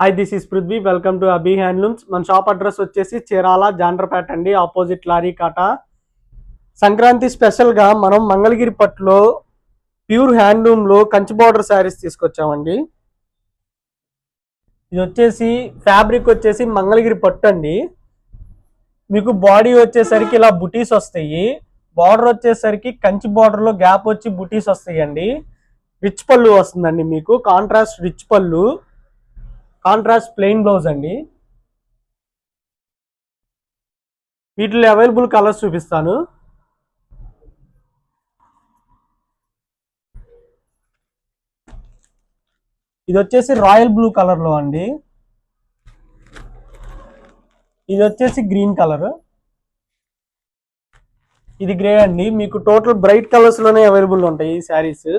Hi, this is Prithvi. Welcome to Abhi handlooms. మన shop address వచ్చేసి చీరాల జాండ్రపేట అండి, ఆపోజిట్ లారీ కాటా. సంక్రాంతి స్పెషల్గా మనం మంగళగిరి పట్టులో ప్యూర్ హ్యాండ్లూమ్లో కంచి బార్డర్ శారీస్ తీసుకొచ్చామండి. ఇది వచ్చేసి ఫ్యాబ్రిక్ వచ్చేసి మంగళగిరి పట్టు అండి. మీకు బాడీ వచ్చేసరికి ఇలా బుటీస్ వస్తాయి. బార్డర్ వచ్చేసరికి కంచి బార్డర్లో గ్యాప్ వచ్చి బుటీస్ వస్తాయండి. రిచ్ పళ్ళు వస్తుందండి, మీకు కాంట్రాస్ట్ రిచ్ పళ్ళు, కాంట్రాస్ట్ ప్లెయిన్ బ్లౌజ్ అండి. వీటిలో అవైలబుల్ కలర్స్ చూపిస్తాను. ఇది వచ్చేసి రాయల్ బ్లూ కలర్ లో అండి. ఇది వచ్చేసి గ్రీన్ కలర్. ఇది గ్రే అండి. మీకు టోటల్ బ్రైట్ కలర్స్ లోనే అవైలబుల్ ఉంటాయి ఈ శారీస్.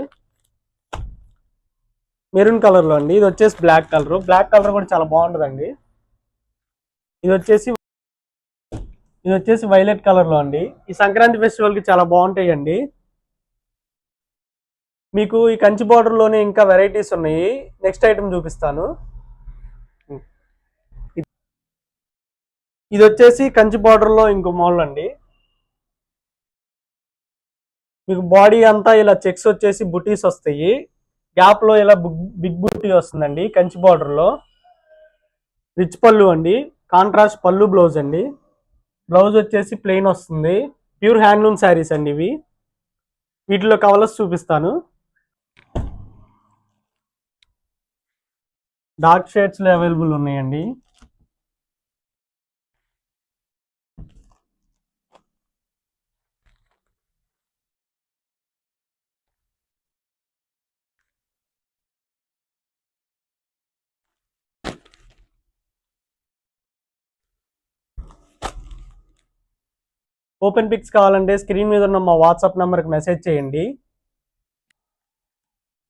మెరూన్ కలర్ లో అండి. ఇది వచ్చేసి బ్లాక్ కలర్. బ్లాక్ కలర్ కూడా చాలా బాగుంటుందండి. ఇది వచ్చేసి వైలెట్ కలర్ లో అండి. ఈ సంక్రాంతి ఫెస్టివల్ కి చాలా బాగుంటాయి. మీకు ఈ కంచి బార్డర్ లోనే ఇంకా వెరైటీస్ ఉన్నాయి. నెక్స్ట్ ఐటమ్ చూపిస్తాను. ఇది వచ్చేసి కంచి బార్డర్ లో ఇంకో మోడల్ అండి. మీకు బాడీ అంతా ఇలా చెక్స్ వచ్చేసి బుటీస్ వస్తాయి. గ్యాప్ లో ఇలా బిగ్ బుటీ వస్తుందండి. కంచి బార్డర్ లో రిచ్ పళ్ళు అండి. కాంట్రాస్ట్ పళ్ళు బ్లౌజ్ అండి. బ్లౌజ్ వచ్చేసి ప్లెయిన్ వస్తుంది. ప్యూర్ హ్యాండ్లూమ్ శారీస్ అండి ఇవి. వీటిలో కలర్స్ చూపిస్తాను. డార్క్ షేడ్స్ లో అవైలబుల్ ఉన్నాయండి. ఓపెన్ పిక్స్ కావాలంటే స్క్రీన్ మీద ఉన్న మా వాట్సాప్ నెంబర్కి మెసేజ్ చేయండి.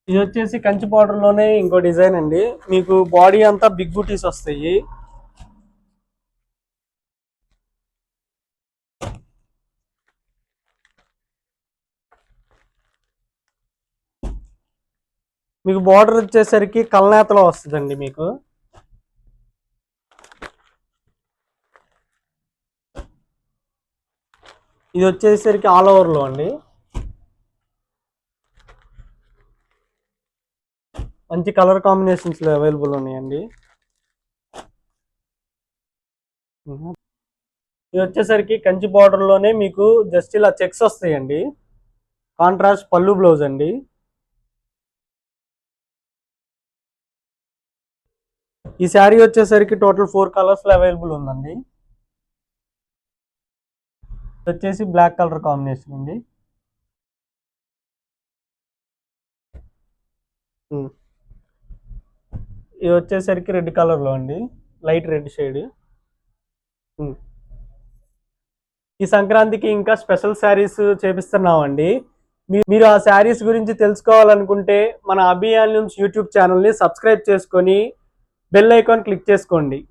ఇది వచ్చేసి కంచి బార్డర్ లోనే ఇంకో డిజైన్ అండి. మీకు బాడీ అంతా బిగ్ బూటీస్ వస్తాయి. మీకు బార్డర్ వచ్చేసరికి కల్నేతలో వస్తుందండి. మీకు ఇది వచ్చేసరికి ఆల్ ఓవర్ లో అండి. మంచి కలర్ కాంబినేషన్స్ లో అవైలబుల్ ఉన్నాయండి. ఇది వచ్చేసరికి కంచి బార్డర్ లోనే మీకు జస్ట్ ఇలా చెక్స్ వస్తాయండి. కాంట్రాస్ట్ పళ్ళు బ్లౌజ్ అండి. ఈ శారీ వచ్చేసరికి టోటల్ 4 కలర్స్ లో అవైలబుల్ ఉందండి. ఇది వచ్చేసి బ్లాక్ కలర్ కాంబినేషన్ అండి. ఇది వచ్చేసరికి రెడ్ కలర్ లో అండి. Light red shade. ఈ సంక్రాంతికి ఇంకా స్పెషల్ శారీస్ చేపిస్తున్నామండి. మీరు ఆ శారీస్ గురించి తెలుసుకోవాలనుకుంటే మన అభి హ్యాండ్లూమ్స్ యూట్యూబ్ ఛానల్ని సబ్స్క్రైబ్ చేసుకొని బెల్ ఐకాన్ క్లిక్ చేసుకోండి.